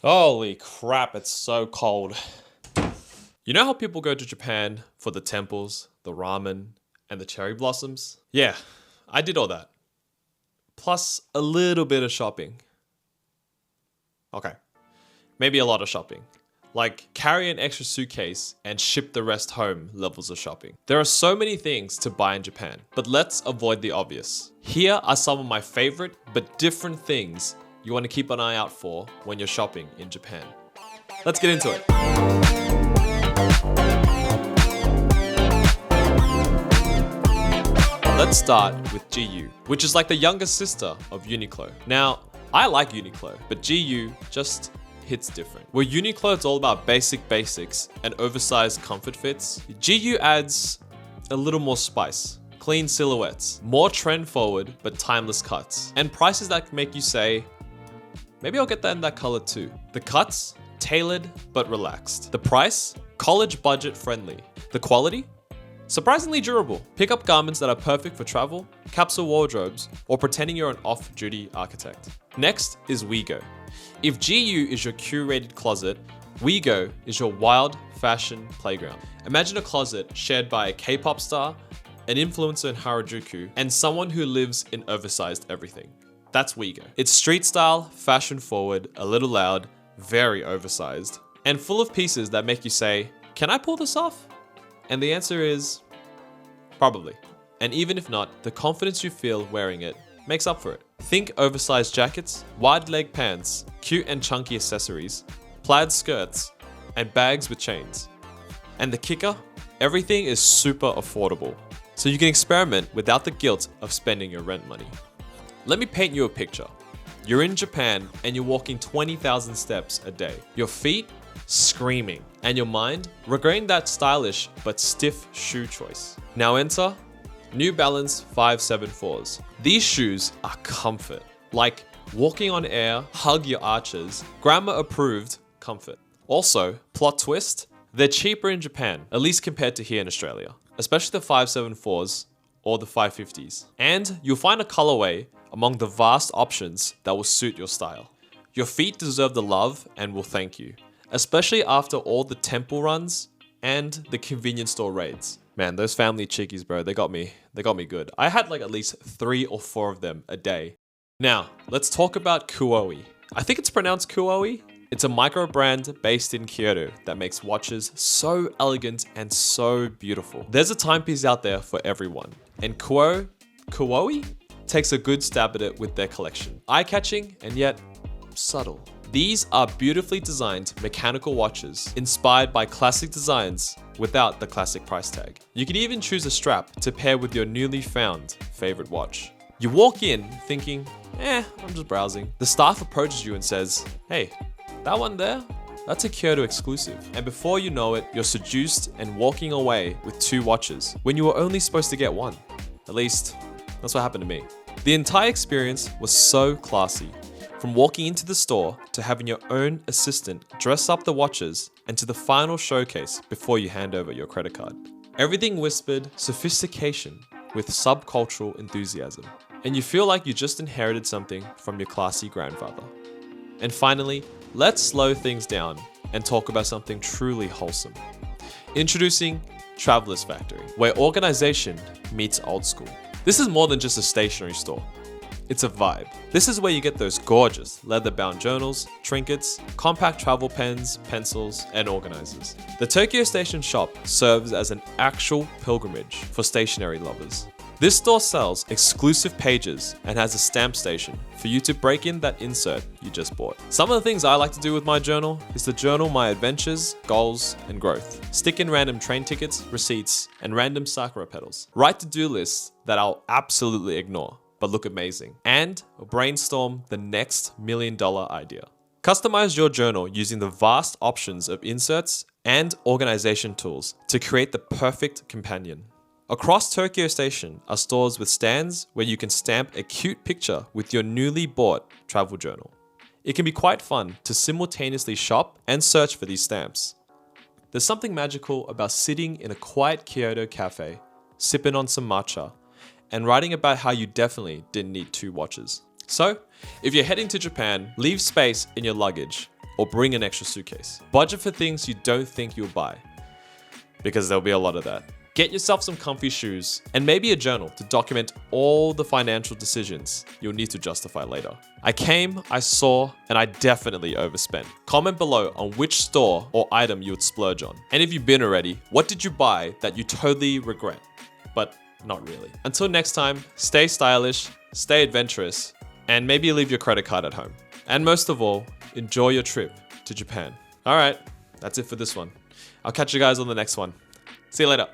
Holy crap, it's so cold. You know how people go to Japan for the temples, the ramen, and the cherry blossoms? Yeah, I did all that. Plus a little bit of shopping. Okay, maybe a lot of shopping. Like carry an extra suitcase and ship the rest home levels of shopping. There are so many things to buy in Japan, but let's avoid the obvious. Here are some of my favorite but different things you want to keep an eye out for when you're shopping in Japan. Let's get into it. Let's start with GU, which is like the younger sister of Uniqlo. Now, I like Uniqlo, but GU just hits different. Where Uniqlo it's all about basics and oversized comfort fits, GU adds a little more spice. Clean silhouettes, more trend forward but timeless cuts, and prices that make you say, maybe I'll get that in that color too. The cuts, tailored but relaxed. The price, college budget friendly. The quality, surprisingly durable. Pick up garments that are perfect for travel, capsule wardrobes, or pretending you're an off-duty architect. Next is WEGO. If GU is your curated closet, WEGO is your wild fashion playground. Imagine a closet shared by a K-pop star, an influencer in Harajuku, and someone who lives in oversized everything. That's WEGO. It's street style, fashion forward, a little loud, very oversized, and full of pieces that make you say, can I pull this off? And the answer is, probably. And even if not, the confidence you feel wearing it makes up for it. Think oversized jackets, wide leg pants, cute and chunky accessories, plaid skirts, and bags with chains. And the kicker, everything is super affordable, so you can experiment without the guilt of spending your rent money. Let me paint you a picture. You're in Japan and you're walking 20,000 steps a day. Your feet screaming, and your mind regretting that stylish but stiff shoe choice. Now enter New Balance 574s. These shoes are comfort, like walking on air, hug your arches, grammar approved comfort. Also, plot twist, they're cheaper in Japan, at least compared to here in Australia, especially the 574s or the 550s. And you'll find a colorway among the vast options that will suit your style. Your feet deserve the love and will thank you, especially after all the temple runs and the convenience store raids. Man, those family chickies, bro, they got me good. I had like at least 3 or 4 of them a day. Now, let's talk about Kuoe. I think it's pronounced Kuoe. It's a micro brand based in Kyoto that makes watches so elegant and so beautiful. There's a timepiece out there for everyone, and Kuoe takes a good stab at it with their collection. Eye-catching and yet subtle. These are beautifully designed mechanical watches inspired by classic designs without the classic price tag. You can even choose a strap to pair with your newly found favorite watch. You walk in thinking, I'm just browsing. The staff approaches you and says, hey, that one there, that's a Kyoto exclusive. And before you know it, you're seduced and walking away with 2 watches when you were only supposed to get 1. At least, that's what happened to me. The entire experience was so classy. From walking into the store to having your own assistant dress up the watches and to the final showcase before you hand over your credit card. Everything whispered sophistication with subcultural enthusiasm. And you feel like you just inherited something from your classy grandfather. And finally, let's slow things down and talk about something truly wholesome. Introducing Traveler's Factory, where organization meets old school. This is more than just a stationery store. It's a vibe. This is where you get those gorgeous leather-bound journals, trinkets, compact travel pens, pencils, and organizers. The Tokyo Station shop serves as an actual pilgrimage for stationery lovers. This store sells exclusive pages and has a stamp station for you to break in that insert you just bought. Some of the things I like to do with my journal is to journal my adventures, goals, and growth. Stick in random train tickets, receipts, and random sakura petals. Write to-do lists that I'll absolutely ignore, but look amazing. And brainstorm the next $1 million idea. Customize your journal using the vast options of inserts and organization tools to create the perfect companion. Across Tokyo Station are stores with stands where you can stamp a cute picture with your newly bought travel journal. It can be quite fun to simultaneously shop and search for these stamps. There's something magical about sitting in a quiet Kyoto cafe, sipping on some matcha, and writing about how you definitely didn't need 2 watches. So, if you're heading to Japan, leave space in your luggage or bring an extra suitcase. Budget for things you don't think you'll buy, because there'll be a lot of that. Get yourself some comfy shoes and maybe a journal to document all the financial decisions you'll need to justify later. I came, I saw, and I definitely overspent. Comment below on which store or item you would splurge on. And if you've been already, what did you buy that you totally regret? But not really. Until next time, stay stylish, stay adventurous, and maybe leave your credit card at home. And most of all, enjoy your trip to Japan. All right, that's it for this one. I'll catch you guys on the next one. See you later.